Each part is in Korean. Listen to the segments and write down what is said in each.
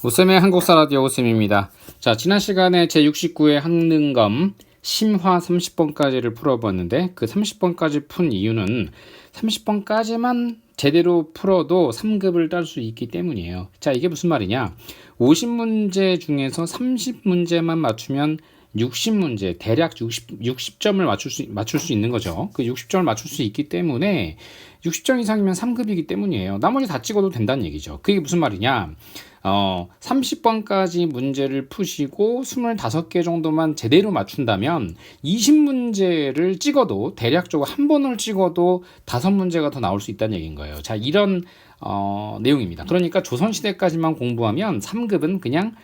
오쌤의 한국사 라디오 오쌤입니다. 자, 지난 시간에 제69회 한능검 심화 30번까지를 풀어봤는데 그 30번까지 푼 이유는 30번까지만 제대로 풀어도 3급을 딸 수 있기 때문이에요. 자, 이게 무슨 말이냐? 50문제 중에서 30문제만 맞추면 60문제, 대략 60점을 맞출 수 있는 거죠. 그 60점을 맞출 수 있기 때문에 60점 이상이면 3급이기 때문이에요. 나머지 다 찍어도 된다는 얘기죠. 그게 무슨 말이냐? 30번까지 문제를 푸시고 25개 정도만 제대로 맞춘다면 20문제를 찍어도 대략적으로 한 번을 찍어도 5문제가 더 나올 수 있다는 얘기인 거예요. 자, 이런 내용입니다. 그러니까 조선시대까지만 공부하면 3급은 그냥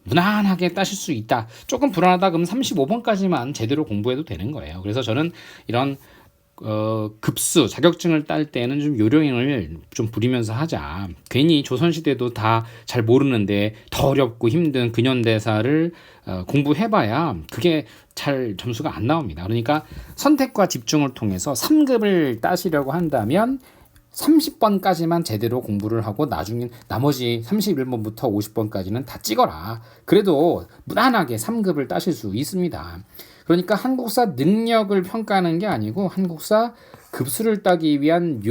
무난하게 따실 수 있다. 조금 불안하다 그러면 35번까지만 제대로 공부해도 되는 거예요. 그래서 저는 이런 급수 자격증을 딸 때는 좀 요령을 좀 부리면서 하자. 괜히 조선시대도 다 잘 모르는데 더 어렵고 힘든 근현대사를 공부해봐야 그게 잘 점수가 안 나옵니다. 그러니까 선택과 집중을 통해서 3급을 따시려고 한다면 30번까지만 제대로 공부를 하고 나중에 나머지 31번부터 50번까지는 다 찍어라. 그래도 무난하게 3급을 따실 수 있습니다. 그러니까 한국사 능력을 평가하는 게 아니고 한국사 급수를 따기 위한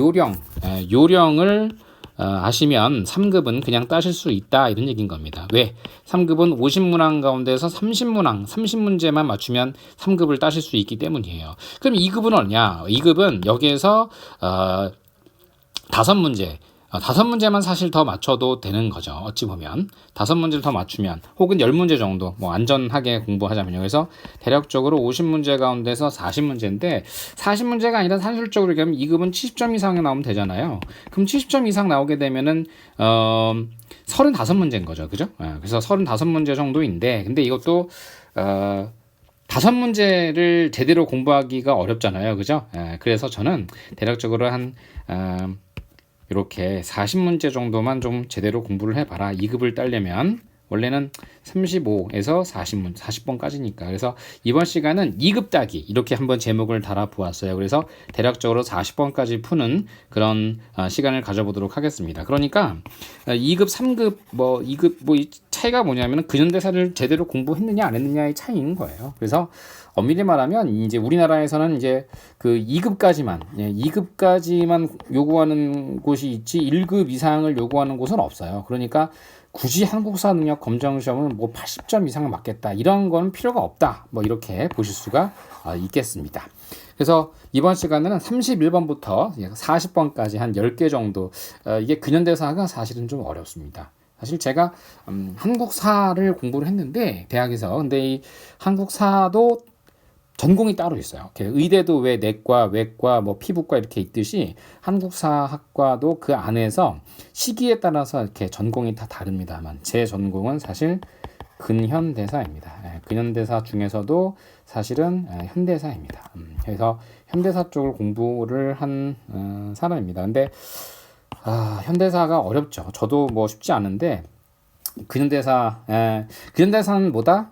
요령을 아시면 3급은 그냥 따실 수 있다 이런 얘기인 겁니다. 왜? 3급은 50문항 가운데서 30문제만 맞추면 3급을 따실 수 있기 때문이에요. 그럼 2급은 어냐? 2급은 여기에서 5문제만 사실 더 맞춰도 되는 거죠. 어찌 보면 5문제를 더 맞추면 혹은 10문제 정도 뭐 안전하게 공부하자면요. 그래서 대략적으로 50문제 가운데서 40문제인데 40문제가 아니라 산술적으로 얘기하면 2급은 70점 이상이 나오면 되잖아요. 그럼 70점 이상 나오게 되면은 35문제인 거죠. 그죠? 그래서 35문제 정도인데 근데 이것도 5문제를 제대로 공부하기가 어렵잖아요. 그죠? 그래서 저는 대략적으로 한 이렇게 40문제 정도만 좀 제대로 공부를 해봐라. 2급을 따려면 원래는 35에서 40번까지니까. 그래서 이번 시간은 2급 따기 이렇게 한번 제목을 달아보았어요. 그래서 대략적으로 40번까지 푸는 그런 시간을 가져보도록 하겠습니다. 그러니까 2급, 3급, 2급 이 차이가 뭐냐면 근현대사를 제대로 공부했느냐 안 했느냐의 차이인 거예요. 그래서 엄밀히 말하면 이제 우리나라에서는 이제 그 2급까지만 요구하는 곳이 있지 1급 이상을 요구하는 곳은 없어요. 그러니까 굳이 한국사 능력 검정 시험은 뭐 80점 이상을 맞겠다 이런 건 필요가 없다. 뭐 이렇게 보실 수가 있겠습니다. 그래서 이번 시간에는 31번부터 40번까지 한 10개 정도 이게 근현대사가 사실은 좀 어렵습니다. 사실 제가 한국사를 공부를 했는데 대학에서 근데 이 한국사도 전공이 따로 있어요. 의대도 왜 내과, 외과, 뭐 피부과 이렇게 있듯이 한국사학과도 그 안에서 시기에 따라서 이렇게 전공이 다 다릅니다만 제 전공은 사실 근현대사입니다. 근현대사 중에서도 사실은 현대사입니다. 그래서 현대사 쪽을 공부를 한 사람입니다. 근데 현대사가 어렵죠. 저도 뭐 쉽지 않은데 근현대사는 뭐다?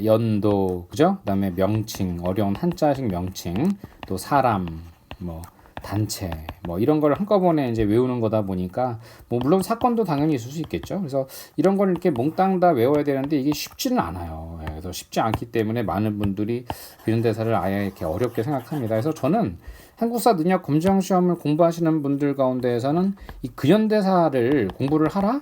연도, 그죠? 그다음에 명칭, 어려운 한자식 명칭, 또 사람, 뭐 단체, 뭐 이런 걸 한꺼번에 이제 외우는 거다 보니까 뭐 물론 사건도 당연히 있을 수 있겠죠. 그래서 이런 걸 이렇게 몽땅 다 외워야 되는데 이게 쉽지는 않아요. 그래서 쉽지 않기 때문에 많은 분들이 근현대사를 아예 이렇게 어렵게 생각합니다. 그래서 저는 한국사 능력 검정 시험을 공부하시는 분들 가운데에서는 이 근현대사를 공부를 하라?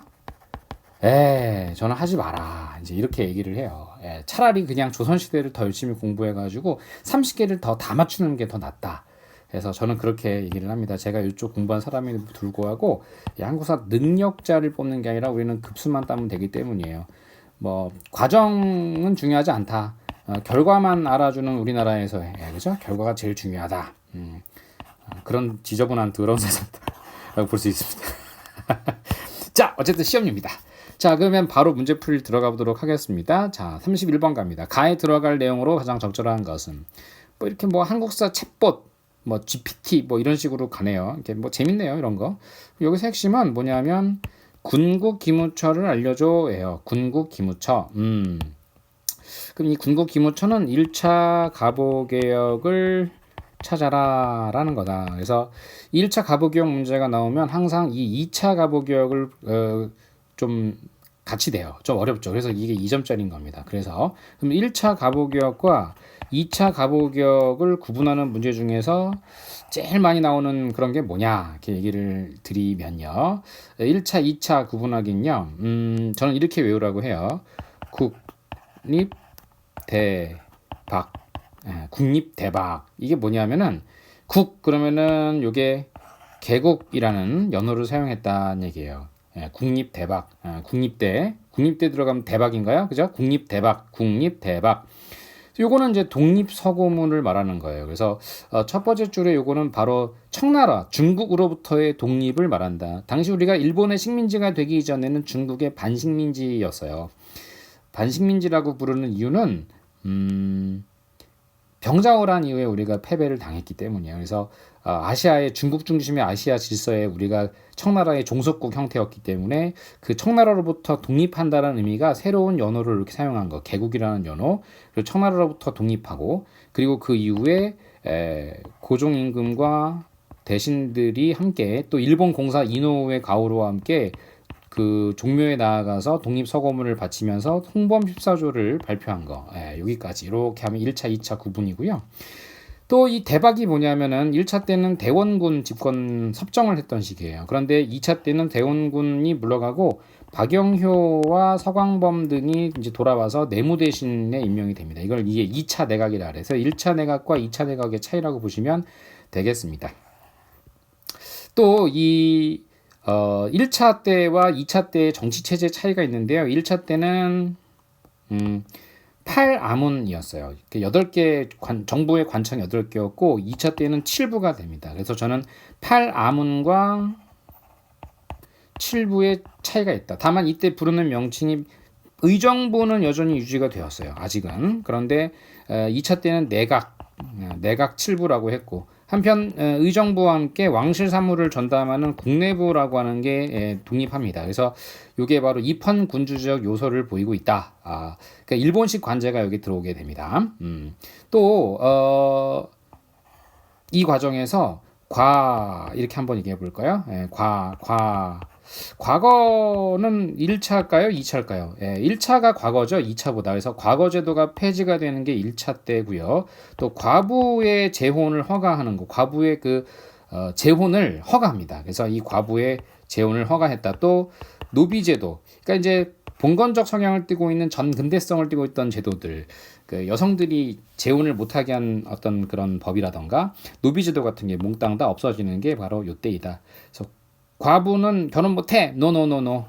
저는 하지 마라. 이제 이렇게 얘기를 해요. 차라리 그냥 조선시대를 더 열심히 공부해가지고 30개를 더 다 맞추는 게 더 낫다. 그래서 저는 그렇게 얘기를 합니다. 제가 이쪽 공부한 사람에도 불구하고 한국사 능력자를 뽑는 게 아니라 우리는 급수만 따면 되기 때문이에요. 뭐 과정은 중요하지 않다. 결과만 알아주는 우리나라에서의 그죠? 결과가 제일 중요하다. 그런 지저분한 더러운 세상이라고 볼 수 있습니다. 자, 어쨌든 시험입니다. 자, 그러면 바로 문제풀이 들어가 보도록 하겠습니다. 자, 31번 갑니다. 가에 들어갈 내용으로 가장 적절한 것은 뭐 이렇게 뭐 한국사 챗봇, 뭐 GPT 뭐 이런 식으로 가네요. 이렇게 뭐 재밌네요, 이런 거. 여기서 핵심은 뭐냐면 군국기무처를 알려줘예요. 군국기무처. 그럼 이 군국기무처는 1차 가보개혁을 찾아라 라는 거다. 그래서 1차 가보개혁 문제가 나오면 항상 이 2차 가보개혁을 좀 같이 돼요. 좀 어렵죠. 그래서 이게 2점짜리인 겁니다. 그래서 그럼 1차 가보기역과 2차 가보기역을 구분하는 문제 중에서 제일 많이 나오는 그런 게 뭐냐 이렇게 얘기를 드리면요. 1차, 2차 구분하긴요. 저는 이렇게 외우라고 해요. 국립 대박. 국립 대박. 이게 뭐냐면은 국 그러면은 요게 개국이라는 연어를 사용했다는 얘기예요. 국립 대박. 국립대 들어가면 대박인가요? 그죠? 국립 대박. 국립 대박. 요거는 이제 독립서고문을 말하는 거예요. 그래서 첫 번째 줄에 요거는 바로 청나라 중국으로부터의 독립을 말한다. 당시 우리가 일본의 식민지가 되기 이전에는 중국의 반식민지였어요. 반식민지라고 부르는 이유는 병자호란 이후에 우리가 패배를 당했기 때문이에요. 그래서 아시아의 중국 중심의 아시아 질서에 우리가 청나라의 종속국 형태였기 때문에 그 청나라로부터 독립한다는 의미가 새로운 연호를 이렇게 사용한 거, 개국이라는 연호, 그리고 청나라로부터 독립하고 그리고 그 이후에 고종 임금과 대신들이 함께 또 일본 공사 이노우의 가오로와 함께 그 종묘에 나아가서 독립서고문을 바치면서 홍범 14조를 발표한 거. 여기까지 이렇게 하면 1차, 2차 구분이고요. 또 이 대박이 뭐냐면은 1차 때는 대원군 집권 섭정을 했던 시기예요. 그런데 2차 때는 대원군이 물러가고 박영효와 서광범 등이 이제 돌아와서 내무대신에 임명이 됩니다. 이걸 이게 2차 내각이라 그래서 1차 내각과 2차 내각의 차이라고 보시면 되겠습니다. 또이 1차 때와 2차 때의 정치체제 차이가 있는데요. 1차 때는 8아문이었어요. 8개 정부의 관청 8개였고 2차 때는 7부가 됩니다. 그래서 저는 8아문과 7부의 차이가 있다. 다만 이때 부르는 명칭이 의정부는 여전히 유지가 되었어요. 아직은. 그런데 2차 때는 내각 7부라고 했고 한편 의정부와 함께 왕실 사무를 전담하는 국내부라고 하는 게 독립합니다. 그래서 이게 바로 입헌 군주적 요소를 보이고 있다. 그러니까 일본식 관제가 여기 들어오게 됩니다. 또 이 과정에서 이렇게 한번 얘기해 볼까요? 과거는 1차일까요? 2차일까요? 1차가 과거죠. 2차보다. 그래서 과거 제도가 폐지가 되는 게 1차 때고요. 또 과부의 재혼을 허가하는 거. 과부의 재혼을 허가합니다. 그래서 이 과부의 재혼을 허가했다. 또 노비 제도. 그러니까 이제 봉건적 성향을 띠고 있는 전근대성을 띠고 있던 제도들. 그 여성들이 재혼을 못하게 한 어떤 그런 법이라던가 노비 제도 같은 게 몽땅 다 없어지는 게 바로 요때이다. 그래서 과부는 결혼 못해. 노노.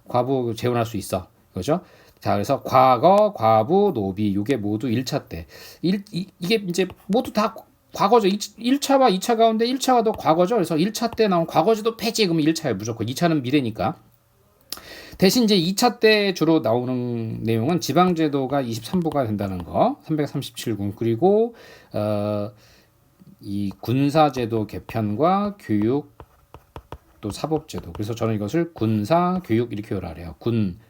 과부 재혼할 수 있어. 그죠? 자, 그래서 과거, 과부, 노비 이게 모두 1차 때. 이게 이제 모두 다 과거죠. 1차와 2차 가운데 1차가 더 과거죠. 그래서 1차 때 나온 과거제도 폐지 그러면 1차에 무조건. 2차는 미래니까. 대신 이제 2차 때 주로 나오는 내용은 지방제도가 23부가 된다는 거. 337군. 그리고 이 군사제도 개편과 교육 또 사법제도. 그래서 저는 이것을 군사, 교육 이렇게 요하래요.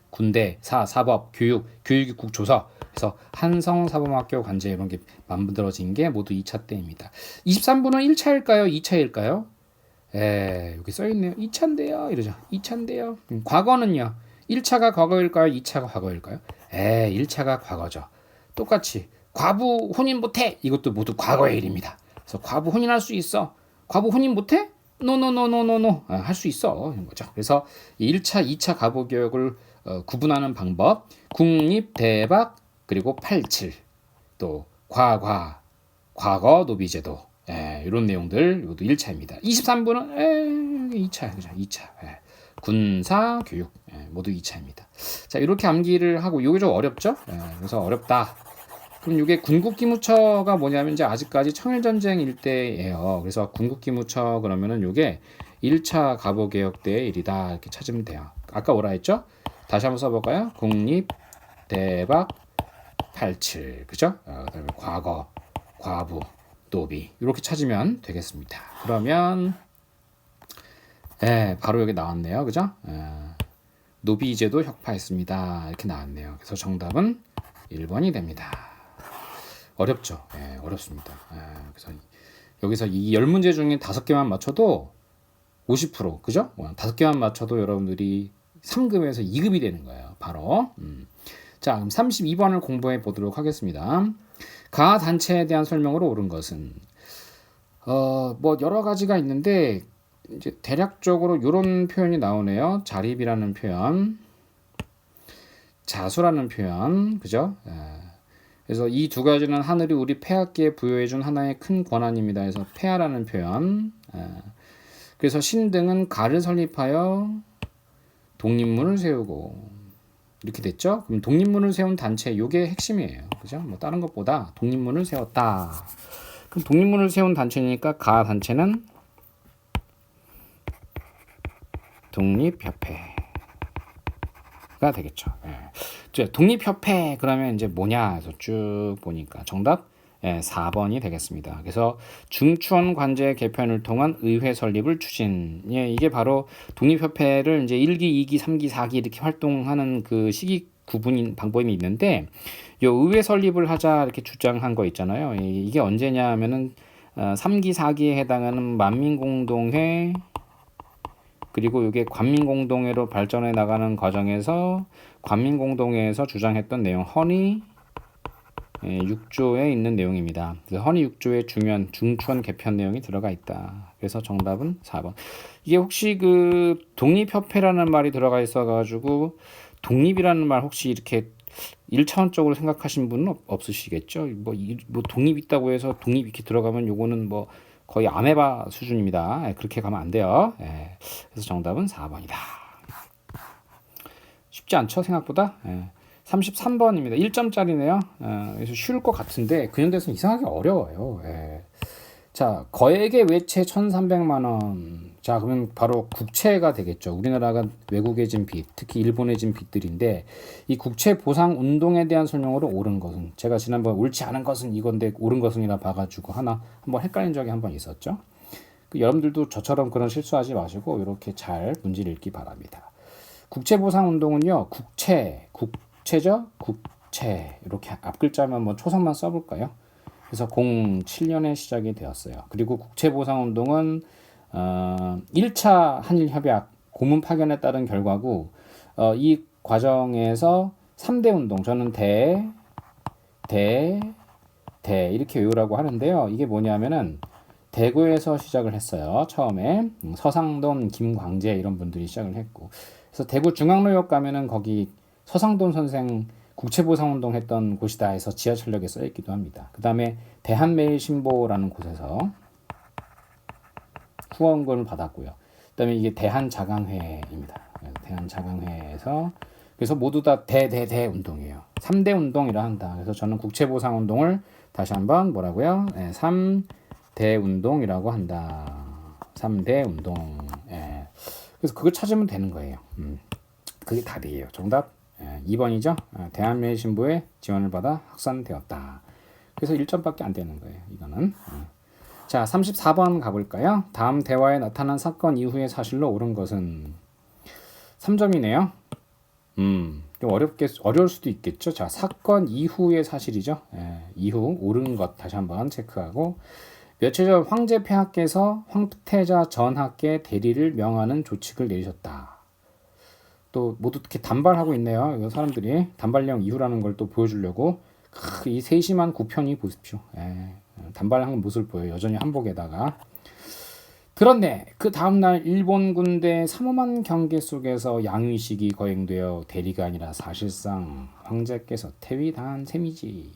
군대, 사법, 교육이 국조서. 그래서 한성사범학교 관제 이런 게 만들어진 게 모두 2차 때입니다. 23부는 1차일까요? 2차일까요? 여기 써있네요. 2차인데요. 이러죠. 2차인데요. 과거는요. 1차가 과거일까요? 2차가 과거일까요? 1차가 과거죠. 똑같이 과부 혼인 못해. 이것도 모두 과거의 일입니다. 그래서 과부 혼인할 수 있어. 과부 혼인 못해? 노. 할 수 있어. 이런 거죠. 그래서 1차, 2차 가보교육을 구분하는 방법. 국립, 대박, 그리고 87. 또 과거, 노비제도. 이런 내용들 모두 1차입니다. 23부는 2차, 그죠? 2차. 군사, 교육 모두 2차입니다. 자, 이렇게 암기를 하고 이게 좀 어렵죠? 그래서 어렵다. 그럼 이게 군국기무처가 뭐냐면 이제 아직까지 청일전쟁 일대예요. 그래서 군국기무처 그러면은 이게 1차 갑오개혁 때의 일이다 이렇게 찾으면 돼요. 아까 뭐라 했죠? 다시 한번 써볼까요? 국립, 대박, 87 그죠? 그다음에 과거, 과부, 노비 이렇게 찾으면 되겠습니다. 그러면 바로 여기 나왔네요. 그죠? 노비제도 혁파했습니다. 이렇게 나왔네요. 그래서 정답은 1번이 됩니다. 어렵죠. 어렵습니다. 그래서 여기서 이 10문제 중에 5개만 맞춰도 50% 그죠? 5개만 맞춰도 여러분들이 3급에서 2급이 되는 거예요. 바로. 자, 그럼 32번을 공부해 보도록 하겠습니다. 가 단체에 대한 설명으로 옳은 것은 뭐 여러 가지가 있는데 이제 대략적으로 이런 표현이 나오네요. 자립이라는 표현, 자수라는 표현, 그죠? 그래서 이 두 가지는 하늘이 우리 폐하께 부여해준 하나의 큰 권한입니다. 그래서 폐하라는 표현. 그래서 신등은 가를 설립하여 독립문을 세우고 이렇게 됐죠? 그럼 독립문을 세운 단체, 요게 핵심이에요. 그죠? 뭐 다른 것보다 독립문을 세웠다. 그럼 독립문을 세운 단체니까 가 단체는 독립협회가 되겠죠. 독립협회 그러면 이제 뭐냐 해서 쭉 보니까 정답 4번이 되겠습니다. 그래서 중추원 관제 개편을 통한 의회 설립을 추진. 이게 바로 독립협회를 이제 1기, 2기, 3기, 4기 이렇게 활동하는 그 시기 구분인 방법이 있는데 요 의회 설립을 하자 이렇게 주장한 거 있잖아요. 이게 언제냐 하면은 3기, 4기에 해당하는 만민공동회 그리고 이게 관민공동회로 발전해 나가는 과정에서 관민공동회에서 주장했던 내용 허니 6조에 있는 내용입니다. 허니 6조의 중추원 개편 내용이 들어가 있다. 그래서 정답은 4번. 이게 혹시 그 독립협회라는 말이 들어가 있어가지고 독립이라는 말 혹시 이렇게 1차원적으로 생각하신 분은 없으시겠죠? 뭐 독립 있다고 해서 독립 이렇게 들어가면 요거는 뭐 거의 아메바 수준입니다. 그렇게 가면 안 돼요. 그래서 정답은 4번이다. 쉽지 않죠? 생각보다. 33번입니다. 1점짜리네요. 그래서 쉬울 것 같은데 근현대에서 이상하게 어려워요. 자, 거액의 외채 1,300만 원. 자, 그러면 바로 국채가 되겠죠. 우리나라가 외국에 진 빚, 특히 일본에 진 빚들인데 이 국채 보상 운동에 대한 설명으로 옳은 것은 제가 지난번 옳지 않은 것은 이건데 옳은 것은이라 봐가지고 한번 헷갈린 적이 한번 있었죠. 여러분들도 저처럼 그런 실수하지 마시고 이렇게 잘 문제를 읽기 바랍니다. 국채 보상 운동은요, 국채죠? 국채 이렇게 앞글자만 뭐 초성만 써볼까요? 그래서 07년에 시작이 되었어요. 그리고 국채보상운동은 1차 한일협약 고문 파견에 따른 결과고 이 과정에서 3대 운동, 저는 대 이렇게 외우라고 하는데요. 이게 뭐냐면은 대구에서 시작을 했어요. 처음에 서상돈, 김광재 이런 분들이 시작을 했고 그래서 대구 중앙로역 가면은 거기 서상돈 선생 국채보상운동 했던 곳이다 해서 지하철역에 써있기도 합니다. 그 다음에 대한매일신보라는 곳에서 후원금을 받았고요. 그 다음에 이게 대한자강회입니다. 대한자강회에서 그래서 모두 다 대 운동이에요. 3대 운동이라 한다. 그래서 저는 국채보상운동을 다시 한번 뭐라고요? 3대 운동이라고 한다. 3대 운동. 그래서 그거 찾으면 되는 거예요. 그게 답이에요. 정답 2번이죠. 대한매일신보에 지원을 받아 확산되었다. 그래서 1점밖에 안 되는 거예요. 이거는. 자, 34번 가볼까요? 다음 대화에 나타난 사건 이후의 사실로 옳은 것은 3점이네요. 좀 어려울 수도 있겠죠. 자, 사건 이후의 사실이죠. 이후 옳은 것 다시 한번 체크하고 며칠 전 황제 폐하께서 황태자 전하께 대리를 명하는 조칙을 내리셨다. 또 모두 이렇게 단발하고 있네요. 사람들이 단발령 이후라는 걸 또 보여주려고 이 세심한 구편이 보십시오. 단발한 모습을 보여요. 여전히 한복에다가. 그런데 그 다음날 일본 군대 삼엄한 경계 속에서 양의식이 거행되어 대리가 아니라 사실상 황제께서 퇴위당한 셈이지.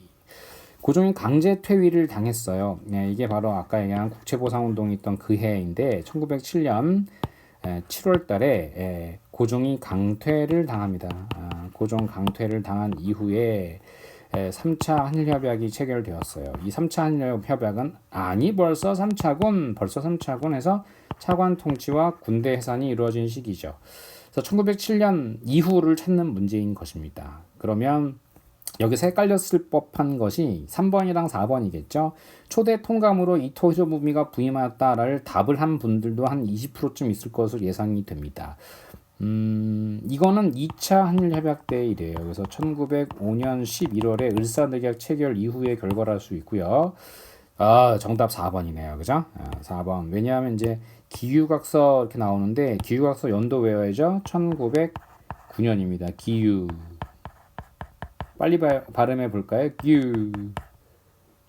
고종이 강제 퇴위를 당했어요. 이게 바로 아까 얘기한 국채보상운동이 있던 그 해인데 1907년 7월 달에 고종이 강퇴를 당합니다. 고종 강퇴를 당한 이후에 3차 한일협약이 체결되었어요. 이 3차 한일협약은 벌써 3차군 해서 차관 통치와 군대 해산이 이루어진 시기죠. 그래서 1907년 이후를 찾는 문제인 것입니다. 그러면 여기서 헷갈렸을 법한 것이 3번이랑 4번이겠죠. 초대 통감으로 이토 히로부미가 부임하였다를 답을 한 분들도 한 20%쯤 있을 것으로 예상이 됩니다. 이거는 2차 한일협약 때 일이에요. 그래서 1905년 11월에 을사늑약 체결 이후의 결과랄 수 있고요. 정답 4번이네요. 그죠? 4번. 왜냐하면 이제 기후각서 이렇게 나오는데 기후각서 연도 외워야죠. 1905년 1909년입니다. 기유. 빨리 발음해 볼까요? 규.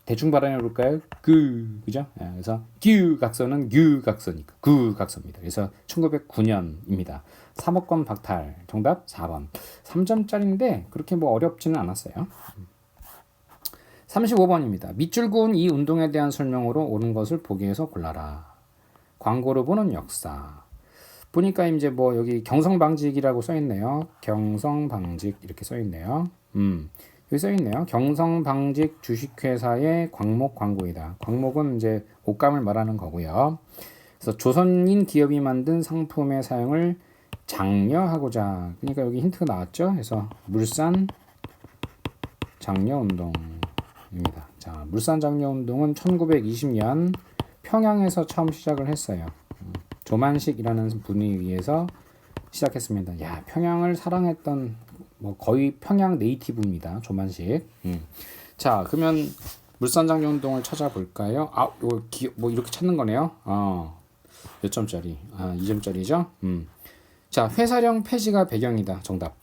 대충 발음해 볼까요? 그죠? 그래서 규각서는 유각서니까 구각서입니다. 그래서 1909년입니다. 3억권 박탈. 정답 4번. 3점짜리인데 그렇게 뭐 어렵지는 않았어요. 35번입니다. 밑줄 그은 이 운동에 대한 설명으로 옳은 것을 보기에서 골라라. 광고를 보는 역사. 보니까 이제 뭐 여기 경성방직이라고 써 있네요. 경성방직 이렇게 써 있네요. 여기 써 있네요. 경성방직 주식회사의 광목 광고이다. 광목은 이제 옷감을 말하는 거고요. 그래서 조선인 기업이 만든 상품의 사용을 장려하고자. 그러니까 여기 힌트가 나왔죠. 그래서 물산 장려 운동입니다. 자, 물산 장려 운동은 1920년 평양에서 처음 시작을 했어요. 조만식이라는 분에 의해서 시작했습니다. 야, 평양을 사랑했던 뭐 거의 평양 네이티브입니다. 조만식. 자, 그러면 물산장려 운동을 찾아볼까요? 아, 뭐 이렇게 찾는 거네요. 몇 점짜리? 2점짜리죠. 자, 회사령 폐지가 배경이다. 정답.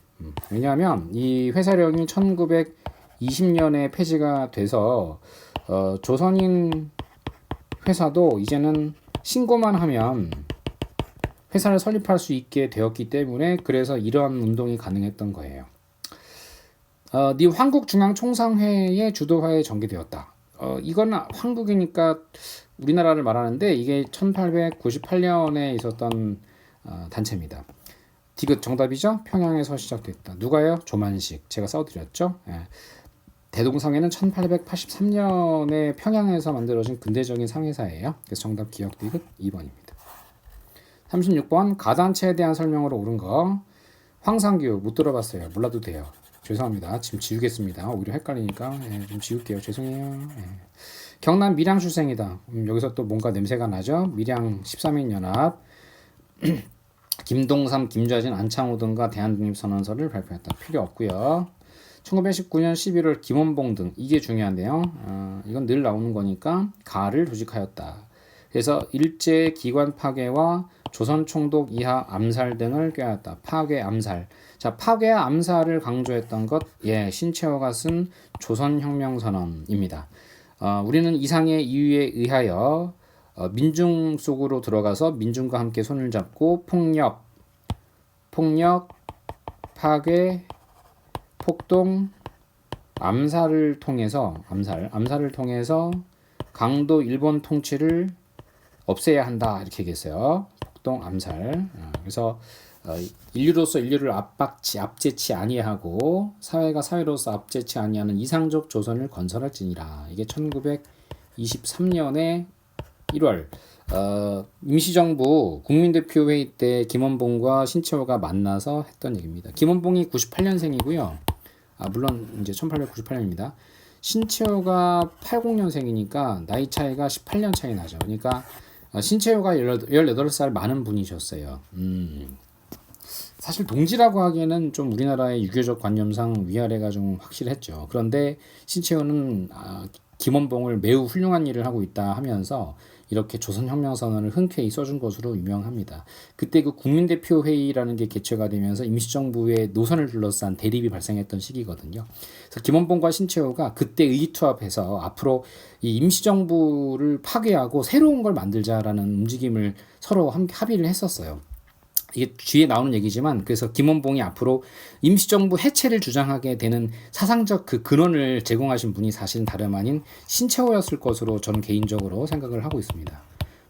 왜냐하면 이 회사령이 1920년에 폐지가 돼서 조선인 회사도 이제는 신고만 하면 회사를 설립할 수 있게 되었기 때문에 그래서 이러한 운동이 가능했던 거예요. 네 한국중앙총상회의 주도하에 전개되었다. 이건 한국이니까 우리나라를 말하는데 이게 1898년에 있었던 단체입니다. 디귿 정답이죠? 평양에서 시작됐다. 누가요? 조만식. 제가 써드렸죠? 예. 대동상회는 1883년에 평양에서 만들어진 근대적인 상회사예요. 그래서 정답 기억 디귿 2번입니다. 36번 가단체에 대한 설명으로 옳은 거. 황상규 못 들어봤어요. 몰라도 돼요. 죄송합니다. 지금 지우겠습니다. 오히려 헷갈리니까 좀 지울게요. 죄송해요. 경남 밀양 출생이다. 여기서 또 뭔가 냄새가 나죠. 밀양 13인연합 김동삼, 김좌진, 안창호 등과 대한독립선언서를 발표했다. 필요 없고요. 1919년 11월 김원봉 등 이게 중요한데요. 이건 늘 나오는 거니까 가를 조직하였다. 그래서 일제 기관 파괴와 조선 총독 이하 암살 등을 꾀하였다. 파괴, 암살. 자, 파괴와 암살을 강조했던 것, 신채호가 쓴 조선혁명선언입니다. 우리는 이상의 이유에 의하여 민중 속으로 들어가서 민중과 함께 손을 잡고 폭력, 파괴, 폭동, 암살을 통해서 강도 일본 통치를 없애야 한다 이렇게 얘기했어요. 폭동, 암살. 그래서 인류로서 인류를 압제치 아니하고 사회가 사회로서 압제치 아니하는 이상적 조선을 건설할지니라. 이게 1923년에 1월 임시정부 국민대표회의 때 김원봉과 신채호가 만나서 했던 얘기입니다. 김원봉이 98년생이고요. 물론 이제 1898년입니다. 신채호가 80년생이니까 나이 차이가 18년 차이 나죠. 그러니까 신채호가 18살 많은 분이셨어요. 사실 동지라고 하기에는 좀 우리나라의 유교적 관념상 위아래가 좀 확실했죠. 그런데 신채호는 김원봉을 매우 훌륭한 일을 하고 있다 하면서 이렇게 조선혁명선언을 흔쾌히 써준 것으로 유명합니다. 그때 그 국민대표회의라는 게 개최가 되면서 임시정부의 노선을 둘러싼 대립이 발생했던 시기거든요. 그래서 김원봉과 신채호가 그때 의기투합해서 앞으로 이 임시정부를 파괴하고 새로운 걸 만들자라는 움직임을 서로 합의를 했었어요. 이게 뒤에 나오는 얘기지만 그래서 김원봉이 앞으로 임시정부 해체를 주장하게 되는 사상적 그 근원을 제공하신 분이 사실은 다름 아닌 신채호였을 것으로 저는 개인적으로 생각을 하고 있습니다.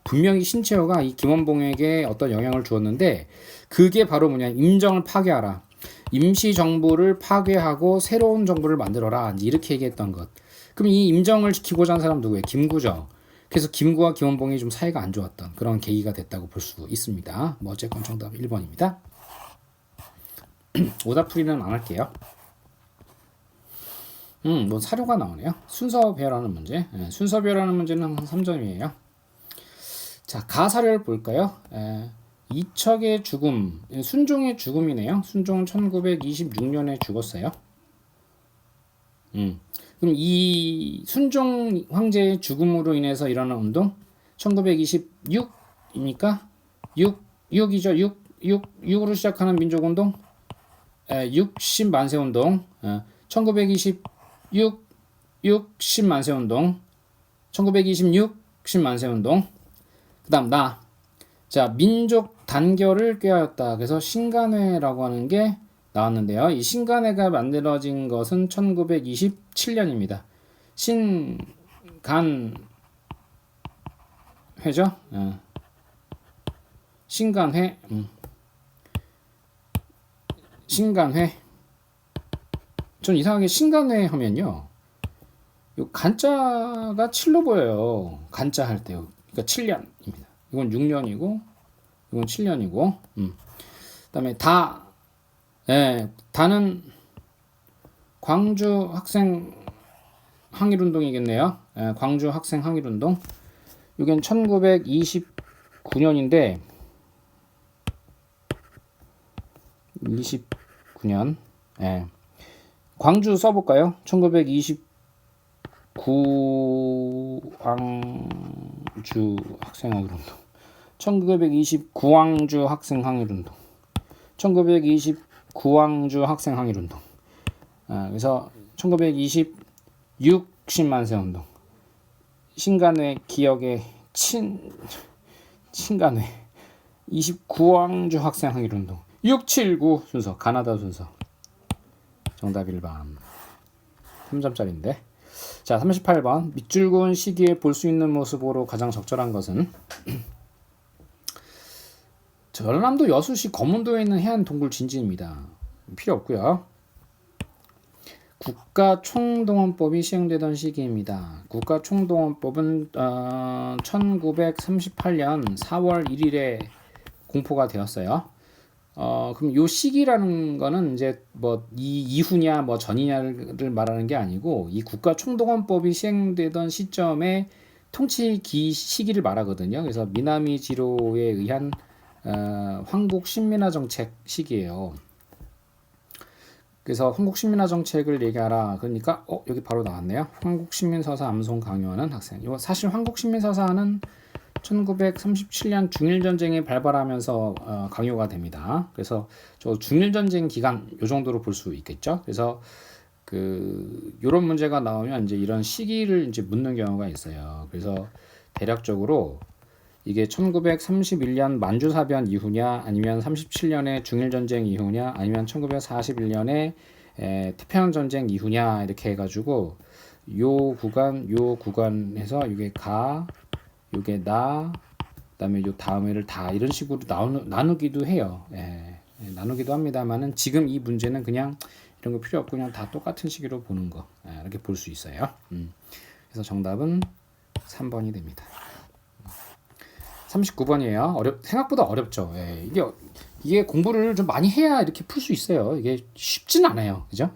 분명히 신채호가 이 김원봉에게 어떤 영향을 주었는데 그게 바로 뭐냐, 임정을 파괴하라, 임시정부를 파괴하고 새로운 정부를 만들어라 이렇게 얘기했던 것. 그럼 이 임정을 지키고자 한 사람 누구예요? 김구죠. 그래서 김구와 김원봉이 좀 사이가 안 좋았던 그런 계기가 됐다고 볼 수 있습니다. 뭐 어쨌건 정답 1번입니다. 오답풀이는 안 할게요. 뭐 사료가 나오네요. 순서 배열하는 문제. 순서 배열하는 문제는 항상 3점이에요. 자, 가사를 볼까요? 이척의 죽음, 순종의 죽음이네요. 순종은 1926년에 죽었어요. 그럼 이 순종 황제의 죽음으로 인해서 일어난 운동 1926입니까? 6이죠. 6으로 시작하는 민족운동 60만세 운동, 1926 60만세 운동, 1926 60만세 운동. 그다음 자, 민족 단결을 꾀하였다. 그래서 신간회라고 하는 게 나왔는데요. 이 신간회가 만들어진 것은 1927년입니다. 신간회죠? 신간회. 신간회. 전 이상하게 신간회 하면요, 요 간자가 7로 보여요. 간자 할 때요. 그러니까 7년입니다. 이건 6년이고, 이건 7년이고. 그다음에 다는 광주 학생 항일운동이겠네요. 광주 학생 항일운동. 이건 1929년인데 29년. 광주 써볼까요? 1929 광주 학생 항일운동. 1929광주 학생 항일운동. 1929광주 학생 항일운동. 그래서 1926 10만세 운동. 신간회 기억의 신간회. 29광주 학생 항일운동. 679 순서, 가나다 순서. 정답 1번. 3점짜리인데. 자, 38번. 밑줄그은 시기에 볼 수 있는 모습으로 가장 적절한 것은? 전라남도 여수시 검문도에 있는 해안동굴 진지입니다. 필요 없고요. 국가총동원법이 시행되던 시기입니다. 국가총동원법은 1938년 4월 1일에 공포가 되었어요. 그럼 요 시기라는 거는 이제 뭐 이후냐 뭐 전이냐를 말하는 게 아니고, 이 국가총동원법이 시행되던 시점에 통치 시기를 말하거든요. 그래서 미나미 지로에 의한 황국 신민화 정책 시기예요. 그래서 황국 신민화 정책을 얘기하라. 그러니까 여기 바로 나왔네요. 황국 신민서사 암송 강요하는 학생. 이거 사실 황국 신민서사는 1937년 중일전쟁이 발발하면서 강요가 됩니다. 그래서 저 중일전쟁 기간 요 정도로 볼 수 있겠죠. 그래서 요런 문제가 나오면 이제 이런 시기를 이제 묻는 경우가 있어요. 그래서 대략적으로 이게 1931년 만주사변 이후냐, 아니면 37년의 중일전쟁 이후냐, 아니면 1941년의 태평양 전쟁 이후냐, 이렇게 해가지고 요 구간에서 이게 요게 그다음에 요 다음에를 다 이런 식으로 나누기도 해요. 나누기도 합니다만은 지금 이 문제는 그냥 이런 거 필요 없고 그냥 다 똑같은 식으로 보는 거, 이렇게 볼 수 있어요. 그래서 정답은 3번이 됩니다. 39번이에요. 생각보다 어렵죠. 이게 공부를 좀 많이 해야 이렇게 풀 수 있어요. 이게 쉽진 않아요. 그죠?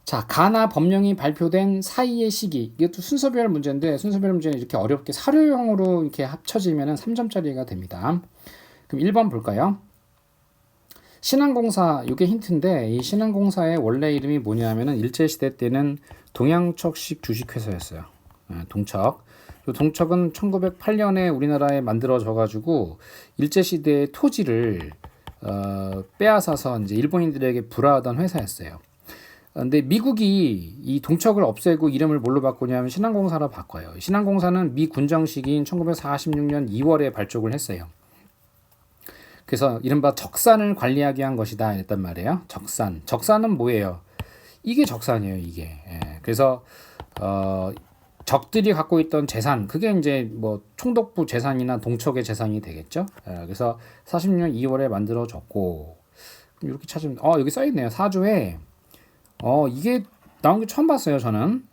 자, 가나 법령이 발표된 사이의 시기. 이것도 순서별 문제인데, 순서별 문제는 이렇게 어렵게 사료형으로 이렇게 합쳐지면 3점짜리가 됩니다. 그럼 1번 볼까요? 신한공사, 이게 힌트인데, 이 신한공사의 원래 이름이 뭐냐면은 일제시대 때는 동양척식 주식회사였어요. 동척. 동척은 1908년에 우리나라에 만들어져가지고 일제시대의 토지를 빼앗아서 이제 일본인들에게 불화하던 회사였어요. 근데 미국이 이 동척을 없애고 이름을 뭘로 바꾸냐면 신한공사로 바꿔요. 신한공사는 미 군정 시기인 1946년 2월에 발족을 했어요. 그래서 이른바 적산을 관리하기 위한 것이다 이랬단 말이에요. 적산은 뭐예요? 이게 적산이에요. 이게. 그래서 적들이 갖고 있던 재산, 그게 이제 뭐 총독부 재산이나 동척의 재산이 되겠죠. 그래서 46년 2월에 만들어졌고, 이렇게 찾으면 여기 써 있네요. 사조에 이게 나온 게 처음 봤어요. 저는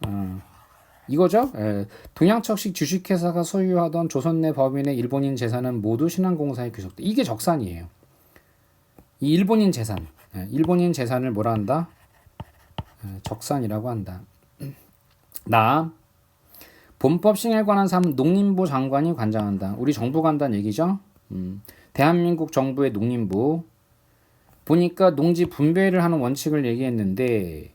이거죠. 동양척식 주식회사가 소유하던 조선 내 법인의 일본인 재산은 모두 신한공사에 귀속돼. 이게 적산이에요. 이 일본인 재산을 뭐라 한다? 적산이라고 한다. 본법 시행에 관한 사항은 농림부 장관이 관장한다. 우리 정부가 한다는 얘기죠. 대한민국 정부의 농림부. 보니까 농지 분배를 하는 원칙을 얘기했는데,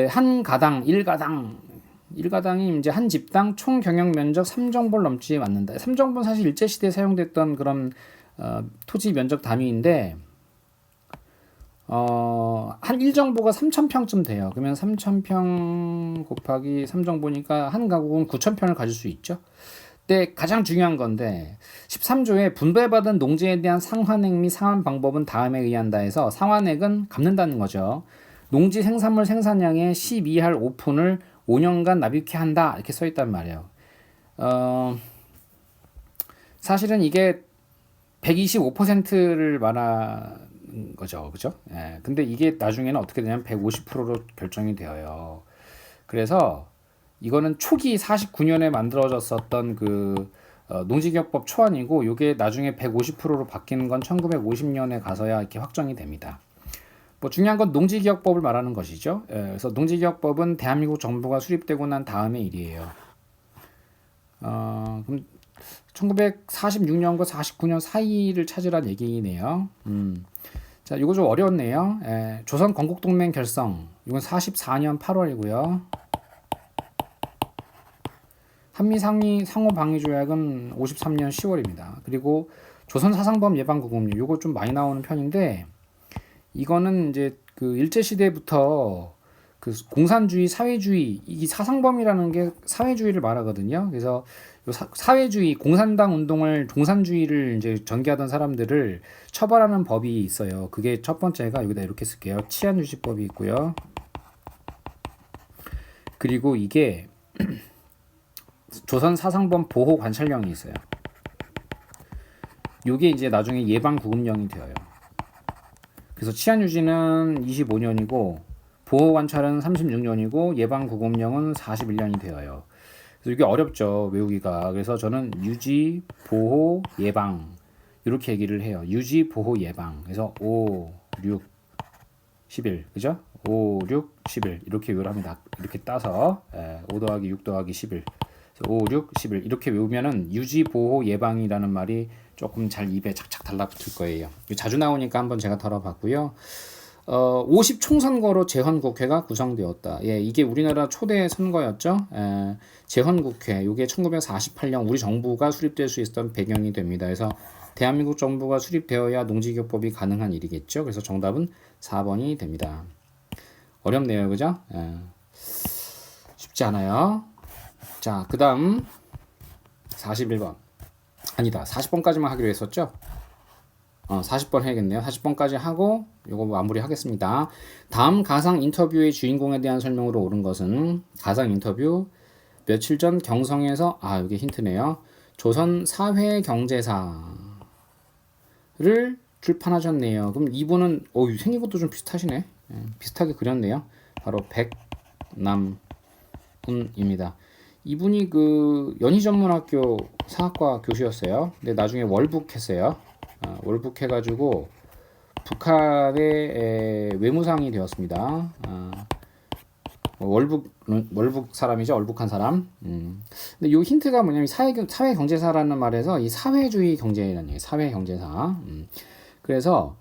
한 가당 1가당이 이제 한 집당 총 경영 면적 3정보를 넘지 않는다. 3정보는 사실 일제시대에 사용됐던 그런 토지 면적 단위인데, 한 1정보가 3,000평쯤 돼요. 그러면 3,000평 곱하기 3정보니까 한 가구는 9,000평을 가질 수 있죠. 근데 가장 중요한 건데 13조에 분배받은 농지에 대한 상환액 및 상환 방법은 다음에 의한다 해서 상환액은 갚는다는 거죠. 농지 생산물 생산량의 12할 5푼을 5년간 납입케 한다 이렇게 써 있단 말이에요. 사실은 이게 125%를 말하는 거죠. 그죠? 예. 근데 이게 나중에는 어떻게 되냐면 150%로 결정이 되어요. 그래서 이거는 초기 49년에 만들어졌었던 그 농지기업법 초안이고 이게 나중에 150%로 바뀌는 건 1950년에 가서야 이렇게 확정이 됩니다. 뭐 중요한 건 농지기업법을 말하는 것이죠. 그래서 농지기업법은 대한민국 정부가 수립되고 난 다음의 일이에요. 그럼 1946년과 49년 사이를 찾으란 얘기네요. 자, 이거 좀 어려웠네요. 조선 건국동맹 결성. 이건 44년 8월이고요. 한미 상호 방위 조약은 53년 10월입니다. 그리고 조선 사상범 예방 구금률. 이거 좀 많이 나오는 편인데 이거는 이제 그 일제 시대부터 그 공산주의, 사회주의 이 사상범이라는 게 사회주의를 말하거든요. 그래서 사회주의, 공산당 운동을 공산주의를 이제 전개하던 사람들을 처벌하는 법이 있어요. 그게 첫 번째가 여기다 이렇게 쓸게요. 치안유지법이 있고요. 그리고 이게 조선 사상범 보호 관찰령이 있어요. 이게 이제 나중에 예방 구금령이 되어요. 그래서 치안유지는 25년이고 보호 관찰은 36년이고 예방 구금령은 41년이 되어요. 그래서 이게 어렵죠, 외우기가. 그래서 저는 유지, 보호, 예방 이렇게 얘기를 해요. 유지, 보호, 예방. 그래서 5, 6, 11, 그죠? 5, 6, 11 이렇게 외우를 합니다. 이렇게 따서 5 더하기 6 더하기 11 5, 6, 11 이렇게 외우면은 유지, 보호, 예방이라는 말이 조금 잘 입에 착착 달라붙을 거예요. 자주 나오니까 한번 제가 다뤄봤고요. 50총선거로 재헌국회가 구성되었다. 예, 이게 우리나라 초대 선거였죠. 재헌국회, 이게 1948년 우리 정부가 수립될 수 있었던 배경이 됩니다. 그래서 대한민국 정부가 수립되어야 농지기업법이 가능한 일이겠죠. 그래서 정답은 4번이 됩니다. 어렵네요, 그죠? 쉽지 않아요. 자, 그 다음 41번. 아니다, 40번까지만 하기로 했었죠. 40번 해야겠네요. 40번까지 하고 요거 마무리 하겠습니다. 다음 가상 인터뷰의 주인공에 대한 설명으로 옳은 것은 가상 인터뷰 며칠 전 경성에서 이게 힌트네요. 조선 사회경제사를 출판하셨네요. 그럼 이분은 생긴 것도 좀 비슷하시네. 비슷하게 그렸네요. 바로 백남훈입니다. 이분이 그 연희전문학교 사학과 교수였어요. 근데 나중에 월북했어요. 월북해가지고 북한의 외무상이 되었습니다. 월북 사람이죠. 월북한 사람. 근데 요 힌트가 뭐냐면 사회 경제사라는 말에서 이 사회주의 경제라는 얘기예요. 사회 경제사. 그래서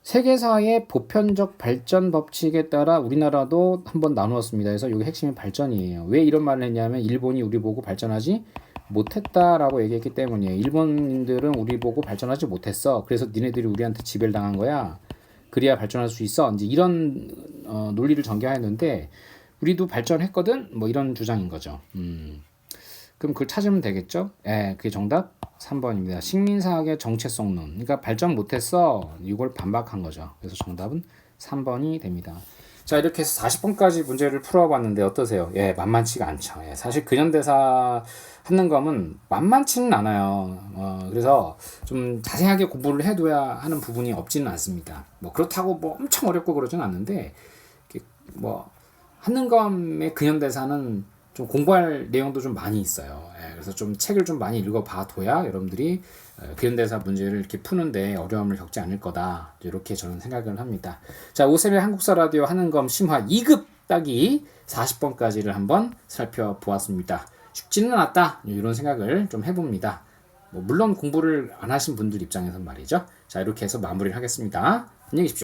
세계사의 보편적 발전 법칙에 따라 우리나라도 한번 나누었습니다. 그래서 이게 핵심이 발전이에요. 왜 이런 말을 했냐면 일본이 우리 보고 발전하지 못했다라고 얘기했기 때문이에요. 일본인들은 우리 보고 발전하지 못했어. 그래서 니네들이 우리한테 지배를 당한 거야. 그래야 발전할 수 있어. 이제 이런 논리를 전개했는데 우리도 발전했거든. 뭐 이런 주장인 거죠. 그럼 그걸 찾으면 되겠죠? 그게 정답 3번입니다. 식민사학의 정체성론. 그러니까 발전 못했어. 이걸 반박한 거죠. 그래서 정답은 3번이 됩니다. 자, 이렇게 해서 40번까지 문제를 풀어봤는데 어떠세요? 만만치가 않죠. 사실 근현대사 하는 거면 만만치는 않아요. 그래서 좀 자세하게 공부를 해둬야 하는 부분이 없지는 않습니다. 뭐 그렇다고 뭐 엄청 어렵고 그러진 않는데 뭐 하는 검의 근현대사는 좀 공부할 내용도 좀 많이 있어요. 그래서 좀 책을 좀 많이 읽어봐둬야 여러분들이 근현대사 문제를 이렇게 푸는데 어려움을 겪지 않을 거다. 이렇게 저는 생각을 합니다. 자, 오셈의 한국사 라디오 하는 검 심화 2급 따기 40번까지를 한번 살펴보았습니다. 쉽지는 않았다. 이런 생각을 좀 해봅니다. 물론 공부를 안 하신 분들 입장에서는 말이죠. 자, 이렇게 해서 마무리를 하겠습니다. 안녕히 계십시오.